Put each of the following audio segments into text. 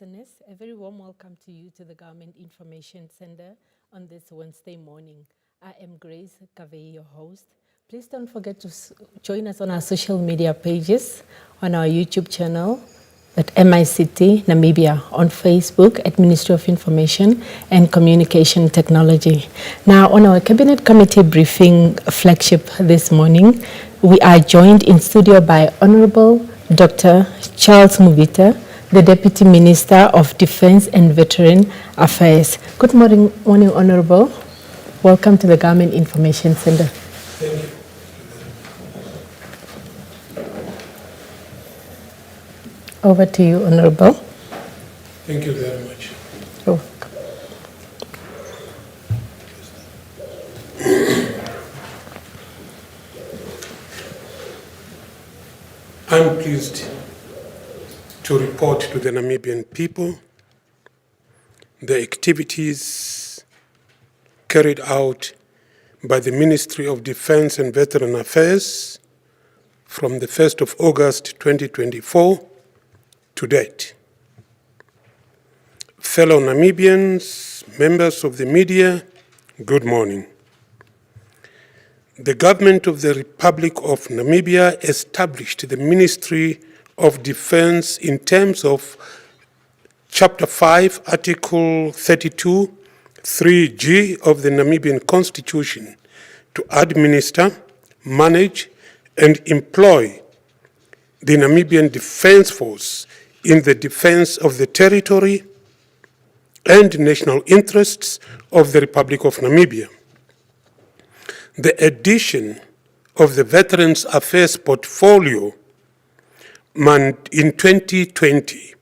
listeners, a very warm welcome to you to the Government Information Center on this Wednesday morning. I am Grace Kavei, your host. Please don't forget to join us on our social media pages, on our YouTube channel at MICT Namibia, on Facebook at Ministry of Information and Communication Technology. Now, on our Cabinet Committee briefing flagship this morning, we are joined in studio by Honorable Dr. Charles Mubita, the Deputy Minister of Defense and Veteran Affairs. Good morning, Honorable. Welcome to the Government Information Center. Thank you. Over to you, Honorable. Thank you very much. You're welcome. I'm pleased to report to the Namibian people the activities carried out by the Ministry of Defense and Veteran Affairs from the 1st of August 2024 to date. Fellow Namibians, members of the media, good morning. The government of the Republic of Namibia established the Ministry of Defense in terms of Chapter 5, Article 32, 3G of the Namibian Constitution to administer, manage, and employ the Namibian Defense Force in the defense of the territory and national interests of the Republic of Namibia. The addition of the Veterans Affairs portfolio in 2020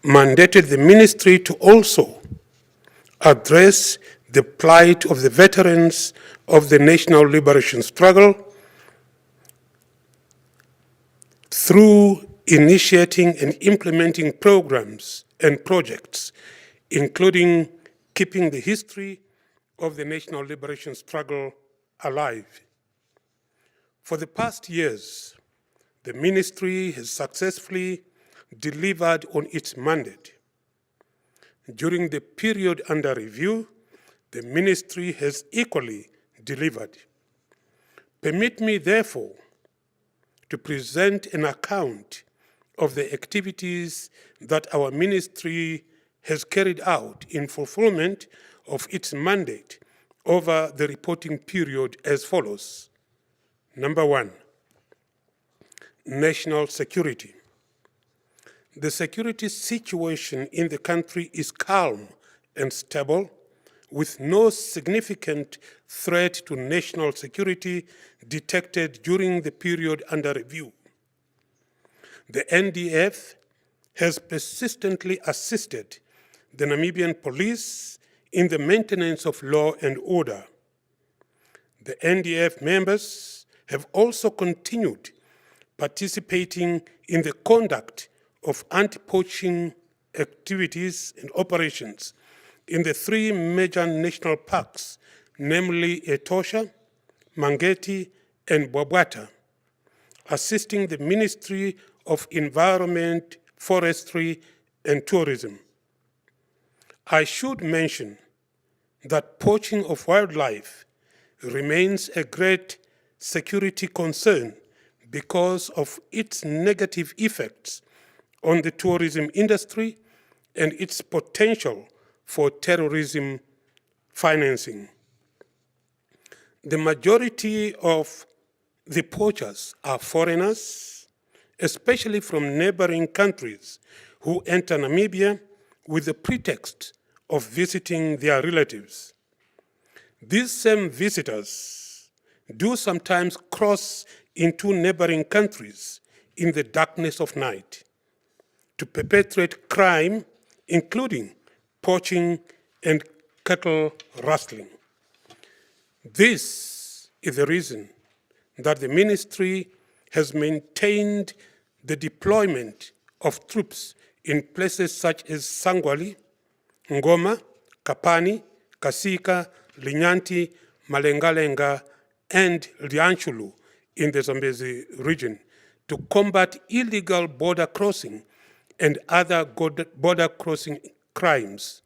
mandated the ministry to also address the plight of the veterans of the national liberation struggle through initiating and implementing programs and projects, including keeping the history of the national liberation struggle alive. For the past years, the ministry has successfully delivered on its mandate. During the period under review, the ministry has equally delivered. Permit me, therefore, to present an account of the activities that our ministry has carried out in fulfillment of its mandate over the reporting period as follows. Number one, national security. The security situation in the country is calm and stable, with no significant threat to national security detected during the period under review. The NDF has persistently assisted the Namibian police in the maintenance of law and order. The NDF members have also continued participating in the conduct of anti-poaching activities and operations in the three major national parks, namely Etosha, Mangeti, and Bwabwata, assisting the Ministry of Environment, Forestry, and Tourism. I should mention that poaching of wildlife remains a great security concern because of its negative effects on the tourism industry and its potential for terrorism financing. The majority of the poachers are foreigners, especially from neighboring countries, who enter Namibia with the pretext of visiting their relatives. These same visitors do sometimes cross into neighboring countries in the darkness of night to perpetrate crime, including poaching and cattle rustling. This is the reason that the ministry has maintained the deployment of troops in places such as Sangwali, Ngoma, Kapani, Kasika, Linyanti, Malengalenga, and Lianchulu in the Zambezi region to combat illegal border crossing and other border-crossing crimes.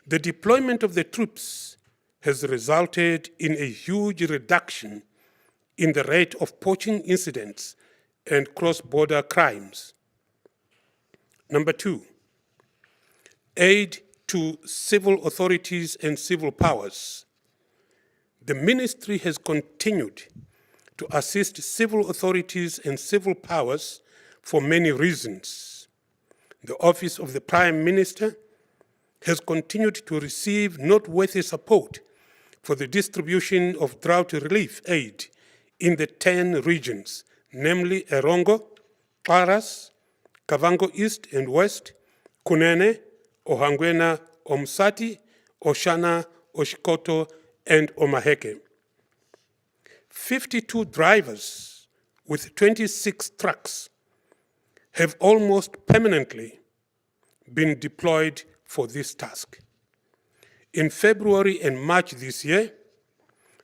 The deployment of the troops has resulted in a huge reduction in the rate of poaching incidents and cross-border crimes. Number two, aid to civil authorities and civil powers. The ministry has continued to assist civil authorities and civil powers for many reasons. The Office of the Prime Minister has continued to receive noteworthy support for the distribution of drought relief aid in the 10 regions, namely Erongo, Paras, Kavango East and West, Kunene, Ohangwena, Omsati, Oshana, Oshikoto, and Omaheke. 52 drivers with 26 trucks have almost permanently been deployed for this task. In February and March this year,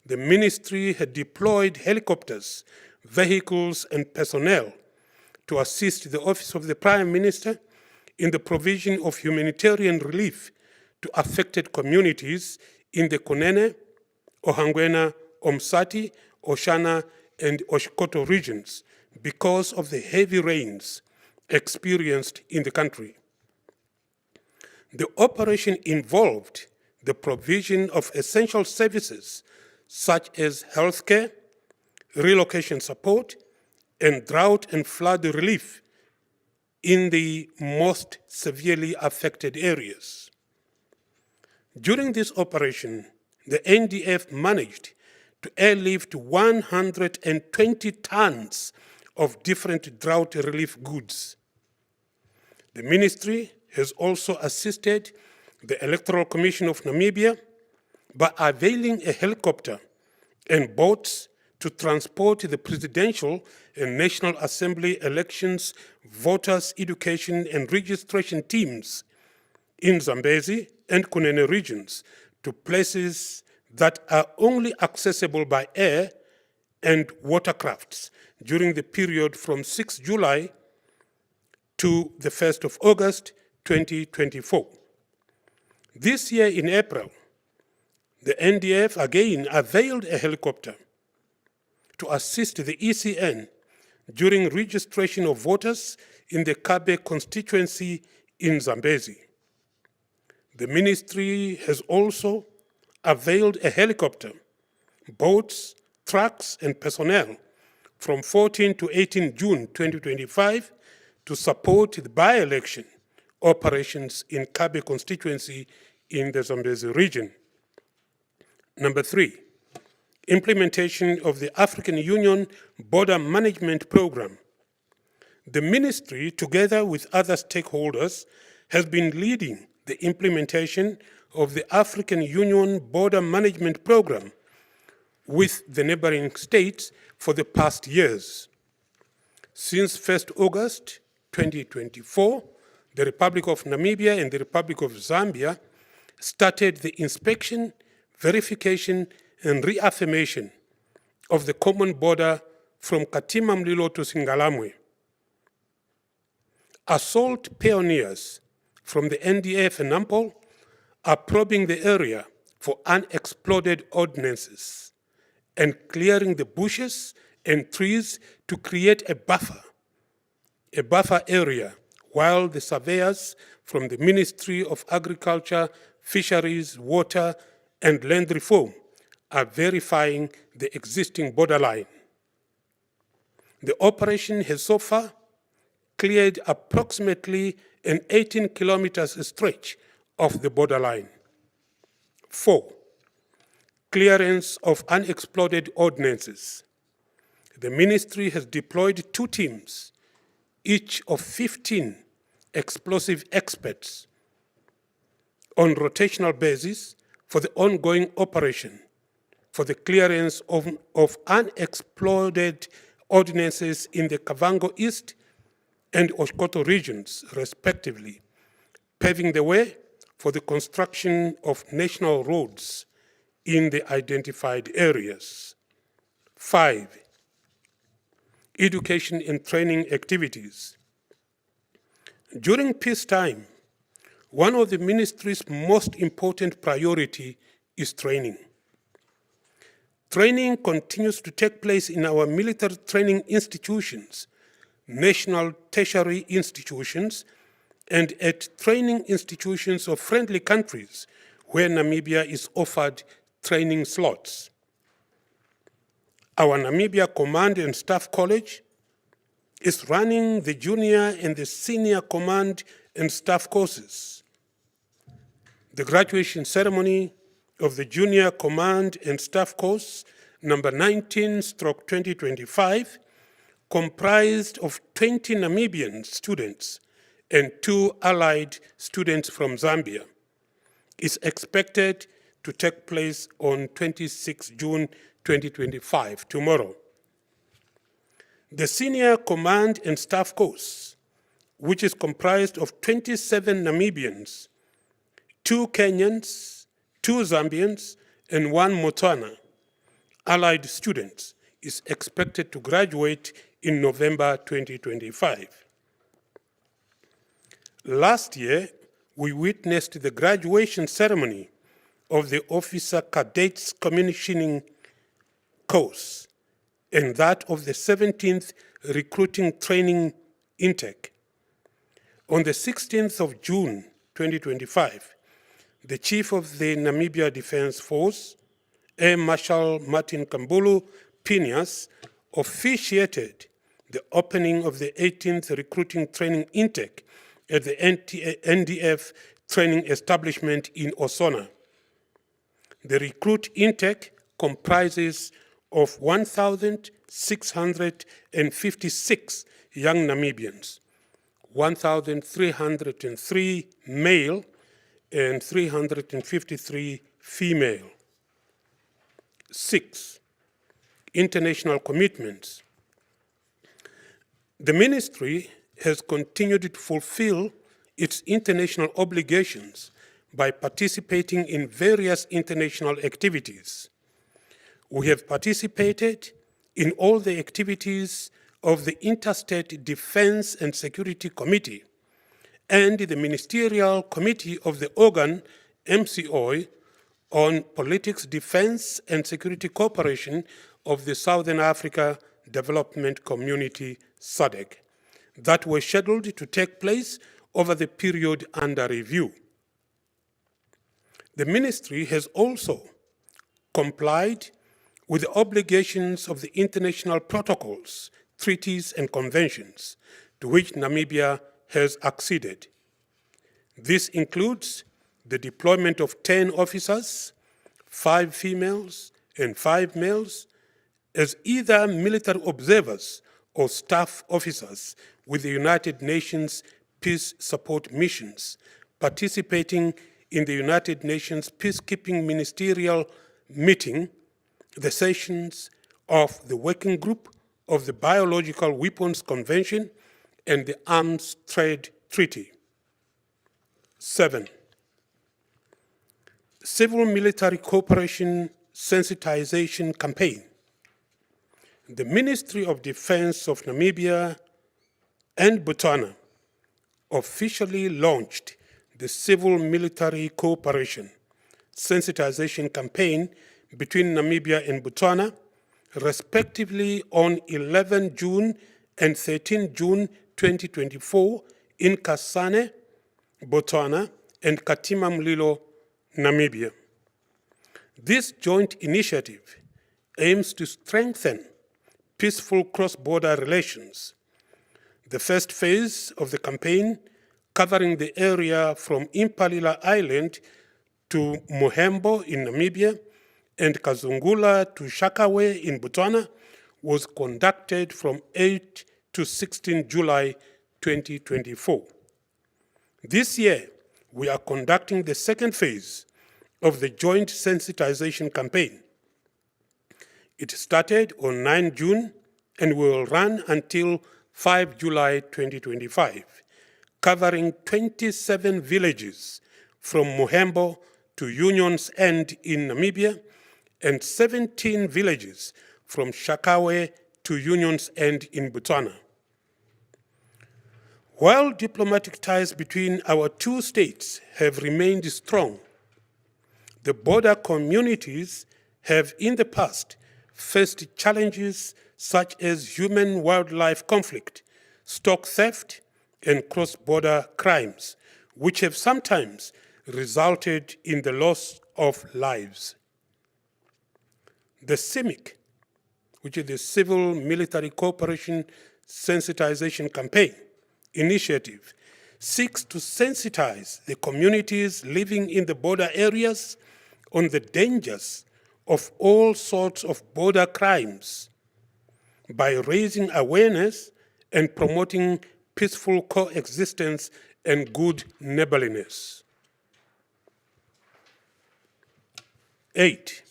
the ministry had deployed helicopters, vehicles, and personnel to assist the Office of the Prime Minister in the provision of humanitarian relief to affected communities in the Kunene, Ohangwena, Omsati, Oshana, and Oshikoto regions because of the heavy rains experienced in the country. The operation involved the provision of essential services such as healthcare, relocation support, and drought and flood relief in the most severely affected areas. During this operation, the NDF managed to airlift 120 tons of different drought relief goods. The ministry has also assisted the Electoral Commission of Namibia by availing a helicopter and boats to transport the presidential and National Assembly elections, voters' education and registration teams in Zambezi and Kunene regions to places that are only accessible by air and watercrafts during the period from 6 July to the 1st of August 2024. This year in April, the NDF again availed a helicopter to assist the ECN during registration of voters in the Kabe constituency in Zambezi. The ministry has also availed a helicopter, boats, trucks, and personnel from 14 to 18 June 2025 to support the by-election operations in Kabe constituency in the Zambezi region. Number three, implementation of the African Union Border Management Program. The ministry, together with other stakeholders, has been leading the implementation of the African Union Border Management Program with the neighboring states for the past years. Since 1st August 2024, the Republic of Namibia and the Republic of Zambia started the inspection, verification, and reaffirmation of the common border from Katima Mlilo to Singalamwe. Assault pioneers from the NDF and NAMPOL are probing the area for unexploded ordnances and clearing the bushes and trees to create a buffer area, while the surveyors from the Ministry of Agriculture, Fisheries, Water, and Land Reform are verifying the existing borderline. The operation has so far cleared approximately an 18 kilometers stretch of the borderline. 4. Clearance of unexploded ordnances. The ministry has deployed 2 teams, each of 15 explosive experts on rotational basis for the ongoing operation for the clearance of unexploded ordnances in the Kavango East and Oshikoto regions, respectively, paving the way for the construction of national roads in the identified areas. 5. Education and training activities. During peacetime, one of the ministry's most important priority is training. Training continues to take place in our military training institutions, national tertiary institutions, and at training institutions of friendly countries where Namibia is offered training slots. Our Namibia Command and Staff College is running the junior and the senior command and staff courses. The graduation ceremony of the Junior Command and Staff course, number 19/2025, comprised of 20 Namibian students and 2 allied students from Zambia, is expected to take place on 26 June 2025, tomorrow. The Senior Command and Staff course, which is comprised of 27 Namibians, 2 Kenyans, 2 Zambians, and 1 Botswana allied students, is expected to graduate in November 2025. Last year, we witnessed the graduation ceremony of the Officer Cadets Commissioning course and that of the 17th Recruiting Training Intake. On the 16th of June 2025, the Chief of the Namibia Defense Force, Air Marshal Martin Kambulu Phineas, officiated the opening of the 18th Recruiting Training Intake at the NDF Training Establishment in Osona. The recruit intake comprises of 1,656 young Namibians, 1,303 male and 353 female. 6. International commitments. The ministry has continued to fulfill its international obligations by participating in various international activities. We have participated in all the activities of the Interstate Defense and Security Committee and the Ministerial Committee of the organ MCOI on Politics, Defense and Security Cooperation of the Southern Africa Development Community, SADC, that were scheduled to take place over the period under review. The ministry has also complied with the obligations of the international protocols, treaties, and conventions to which Namibia has acceded. This includes the deployment of 10 officers, 5 females, and 5 males as either military observers or staff officers with the United Nations Peace Support Missions, participating in the United Nations Peacekeeping Ministerial Meeting, the sessions of the Working Group of the Biological Weapons Convention and the Arms Trade Treaty. 7. Civil-military cooperation sensitization campaign. The Ministry of Defense of Namibia and Botswana officially launched the civil-military cooperation sensitization campaign between Namibia and Botswana, respectively on 11 June and 13 June 2024 in Kasane, Botswana, and Katima Mulilo, Namibia. This joint initiative aims to strengthen peaceful cross-border relations. The first phase of the campaign, covering the area from Impalila Island to Mohembo in Namibia and Kazungula to Shakawe in Botswana, was conducted from 8 to 16 July 2024. This year, we are conducting the second phase of the joint sensitization campaign. It started on 9 June and will run until 5 July 2025, covering 27 villages from Mohembo to Union's End in Namibia and 17 villages from Shakawe to Union's End in Botswana. While diplomatic ties between our two states have remained strong, the border communities have in the past faced challenges such as human-wildlife conflict, stock theft, and cross-border crimes, which have sometimes resulted in the loss of lives. The CIMIC, which is the Civil Military Cooperation Sensitization Campaign initiative, seeks to sensitize the communities living in the border areas on the dangers of all sorts of border crimes by raising awareness and promoting peaceful coexistence and good neighborliness. 8.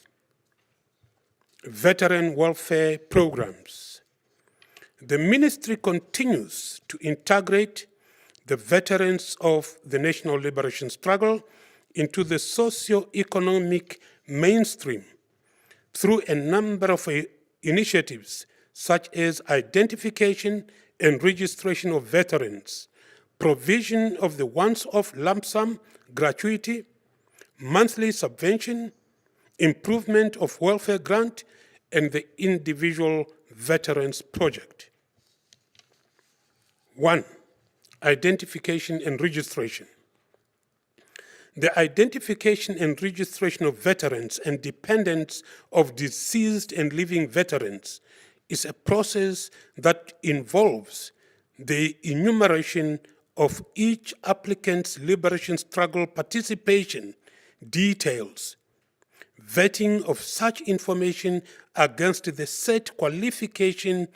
Veteran welfare programs. The ministry continues to integrate the veterans of the national liberation struggle into the socio-economic mainstream through a number of initiatives such as identification and registration of veterans, provision of the once-off lump sum gratuity, monthly subvention, improvement of welfare grant, and the individual veterans project. 1. Identification and registration. The identification and registration of veterans and dependents of deceased and living veterans is a process that involves the enumeration of each applicant's liberation struggle participation details, vetting of such information against the set qualification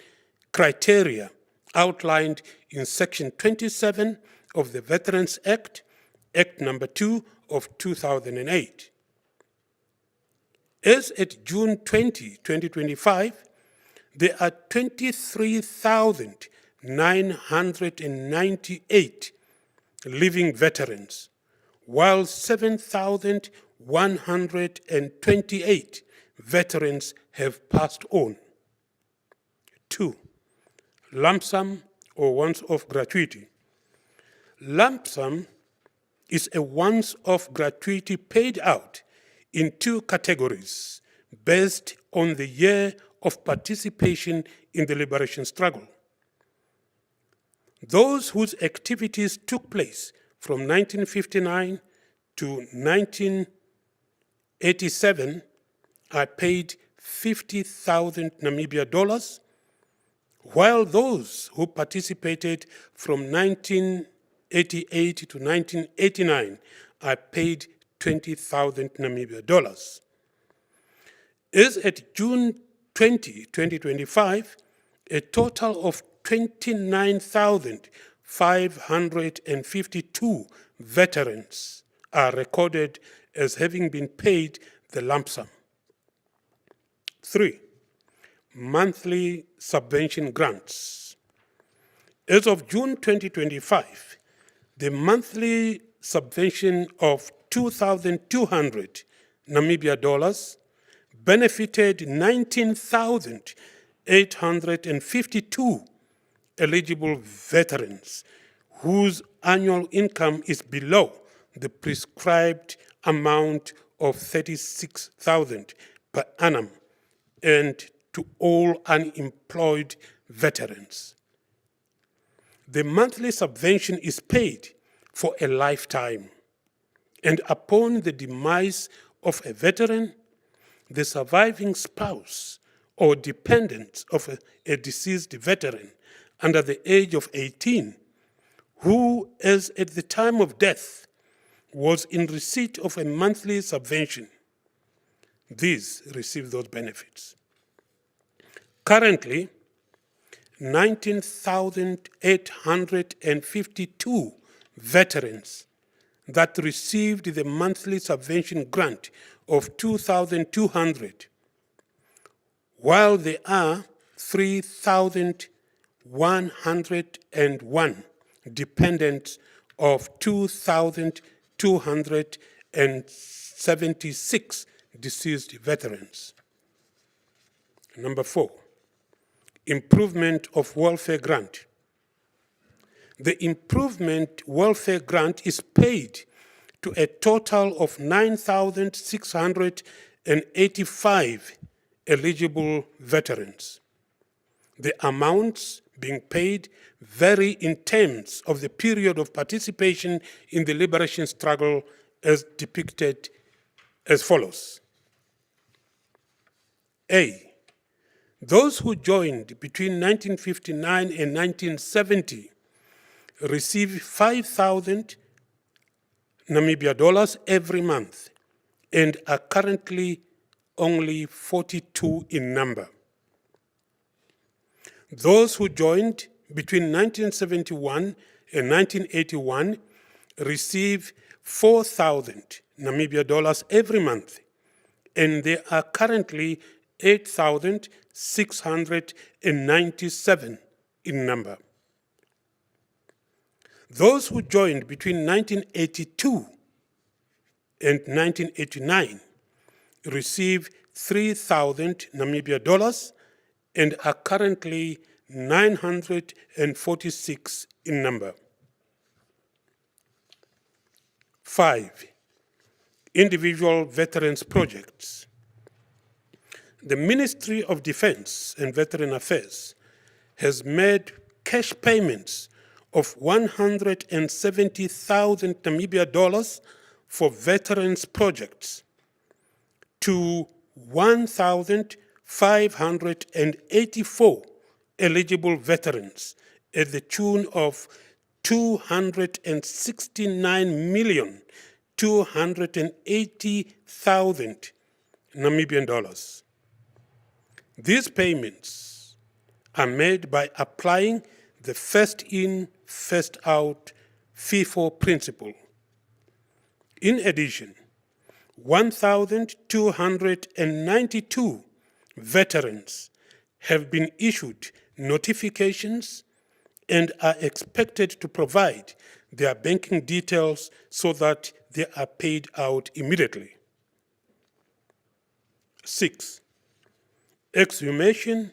criteria outlined in Section 27 of the Veterans Act, Act number 2 of 2008. As at June 20, 2025, there are 23,998 living veterans, while 7,128 veterans have passed on. 2. Lump sum or once-off gratuity. Lump sum is a once-off gratuity paid out in two categories based on the year of participation in the liberation struggle. Those whose activities took place from 1959 to 1987 are paid 50,000 Namibia dollars, while those who participated from 1988 to 1989 are paid 20,000 Namibia dollars. As at June 20, 2025, a total of 29,552 veterans are recorded as having been paid the lump sum. 3. Monthly subvention grants. As of June 2025, the monthly subvention of 2,200 Namibia dollars benefited 19,852 eligible veterans whose annual income is below the prescribed amount of 36,000 per annum, and to all unemployed veterans. The monthly subvention is paid for a lifetime, and upon the demise of a veteran, the surviving spouse or dependent of a deceased veteran under the age of 18, who, as at the time of death, was in receipt of a monthly subvention, these receive those benefits. Currently, 19,852 veterans that received the monthly subvention grant of 2,200, while there are 3,101 dependents of 2,276 deceased veterans. Number 4, improvement of welfare grant. the Improvement Welfare Grant is paid to a total of 9,685 eligible veterans. The amounts being paid vary in terms of the period of participation in the liberation struggle as depicted as follows. A. Those who joined between 1959 and 1970 receive 5,000 Namibia dollars every month and are currently only 42 in number. Those who joined between 1971 and 1981 receive 4,000 Namibia dollars every month, and there are currently 8,697 in number. Those who joined between 1982 and 1989 receive 3,000 Namibia dollars and are currently 946 in number. 5. Individual veterans projects. The Ministry of Defense and Veteran Affairs has made cash payments of 170,000 Namibia dollars for veterans projects to 1,584 eligible veterans at the tune of 269,280,000 Namibian dollars. These payments are made by applying the first in, first out FIFO principle. In addition, 1,292 veterans have been issued notifications and are expected to provide their banking details so that they are paid out immediately. 6. Exhumation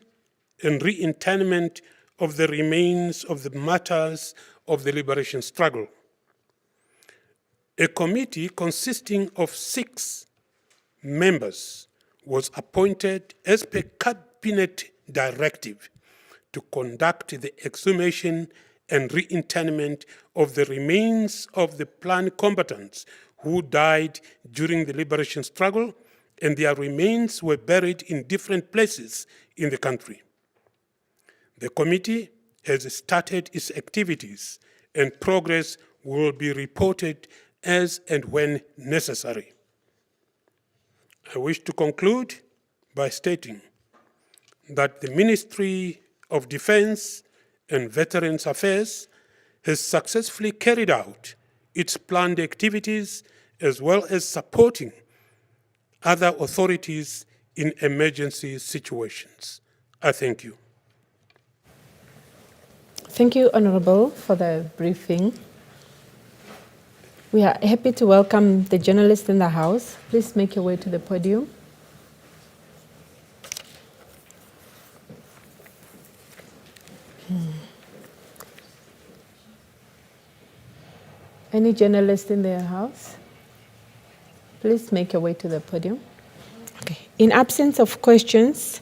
and reinterment of the remains of the martyrs of the liberation struggle. A committee consisting of 6 members was appointed as per cabinet directive to conduct the exhumation and reinterment of the remains of the planned combatants who died during the liberation struggle, and their remains were buried in different places in the country. The committee has started its activities, and progress will be reported as and when necessary. I wish to conclude by stating that the Ministry of Defense and Veterans Affairs has successfully carried out its planned activities as well as supporting other authorities in emergency situations. I thank you. Thank you, Honorable, for the briefing. We are happy to welcome the journalists in the House. Please make your way to the podium. Any journalist in the House? Please make your way to the podium. Okay. In absence of questions,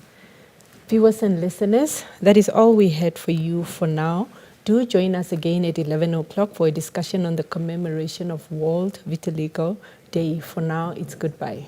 viewers and listeners, that is all we had for you for now. Do join us again at 11 o'clock for a discussion on the commemoration of World Vitiligo Day. For now, it's goodbye.